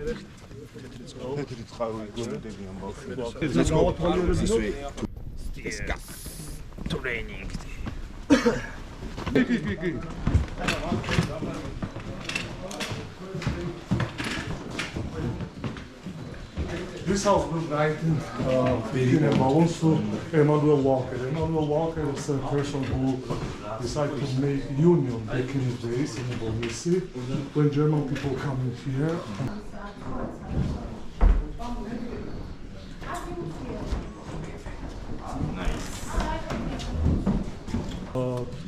Petri წყარული გონებდებიან ბავშვები. Discuss training. This house was in Alonso Emmanuel Walker. Emmanuel Walker is a person who decided to make union back in the days in Bolivia when German people come in here.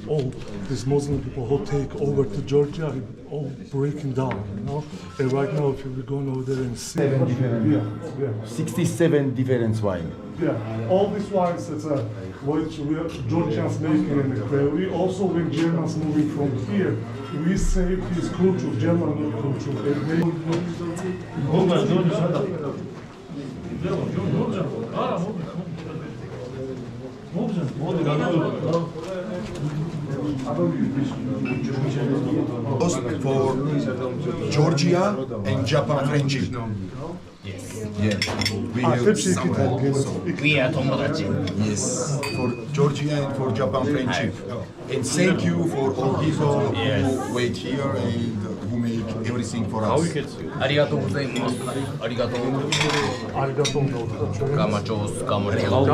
All these Muslim people who take over to Georgia, all breaking down, you know. And right now, if we're going over there and see, 67 different wine. yeah, all these wines it's which we are Georgians making in the quarry. Also, when Germans moving from here, we save his culture, German culture. For Georgia and Japan friendship. Yes. Yeah. We have some We are tomodachi. yes for Georgia and for Japan friendship. And thank you for all people who wait here and who make everything for us. Arigatou gozaimasu. Arigatou. Gamajos, gamajos.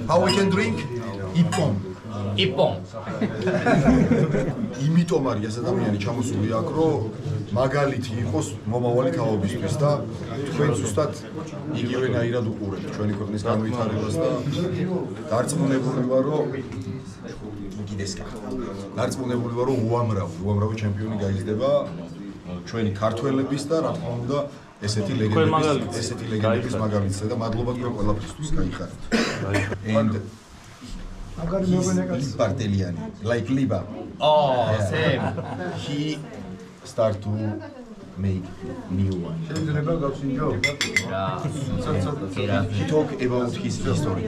How we can drink? Ippon. Ippon. იმიტომ არის ეს ადამიანი ჩამოსული აქ, რომ მაგალითი იყოს მომავალი თაობისთვის და თქვენ ზუსტად იგივენაირად უყურებთ ჩვენი ქვეყნის განვითარებას და დარწმუნებული ვარ, რომ დარწმუნებული ვარ, რომ უამრავი ჩემპიონი გაიზრდება ჩვენი ქართველების და რა თქმა უნდა ესეთი ლეგენდების მაგალითზე და მადლობა თქვენ ყველაფრისთვის გაიხარეთ. And Barteliani, like Liba. Oh, same. He start to make new one. He talk about his history.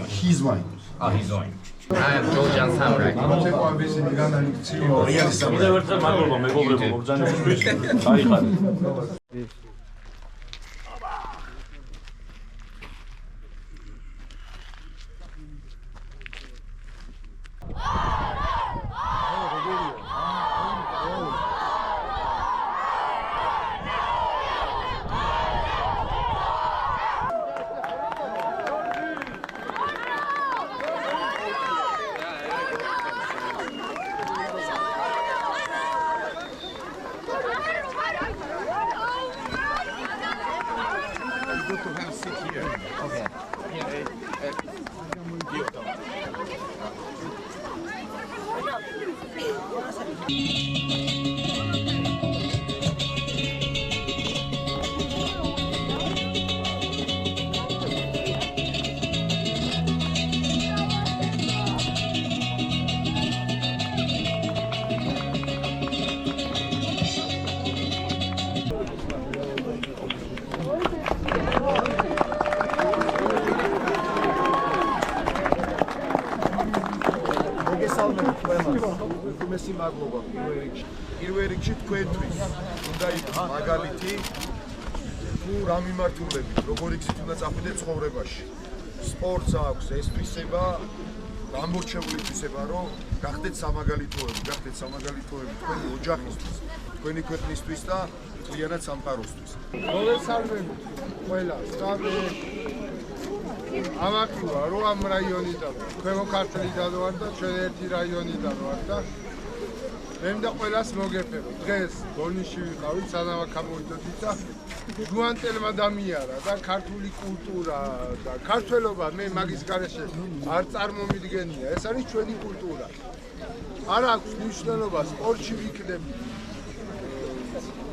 His wine. Oh, he's going. I am Georgian samurai. Real samurai. მესი მადლობა პირველ რიგში თქვენთვის უნდა იყოს მაგალითი თუ რა მიმართულებით როგორ იქით უნდა წახვიდეთ ცხოვრებაში სპორტს აქვს ეს თვისება გამორჩეული თვისება რომ გახდეთ სამაგალითოები თქვენი ოჯახისთვის თქვენი ქვეყნისთვის და ძალიანად სამყაროსთვის მოგესალმებით ყველას სამე ამაკივა რომ ამ რაიონიდან ქვემო ქართლიდან ვარ და ჩვენ ერთი რაიონიდან ვარ და მე მინდა ყველას მოგეფებო დღეს გონიში ვიყავით სანამ აქ მოვიდოდით და ჯუანტელმა დამიარა და ქართული კულტურა და ქართველობა მე მაგის გარეშე არ წარმომიდგენია ეს არის ჩვენი კულტურა არ აქვს მნიშვნელობა სპორტში ვიქნებით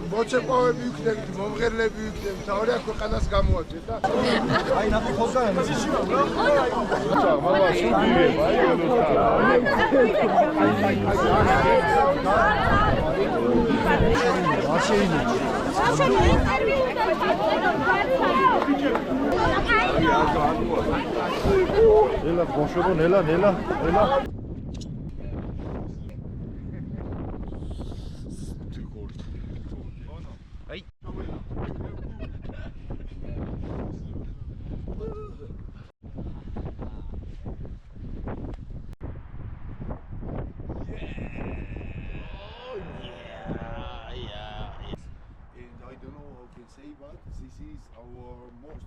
მოცეკვავები ვიქნებით, მომღერლები ვიქნებით, თავი აქ ქვეყანას გამოაჩეთ და აი ნახე ხოლმე მესიში რა მაღლა შეგირება აი ონოს Nela, boşobo, nela. Ay. And I don't know how to say, but this is our most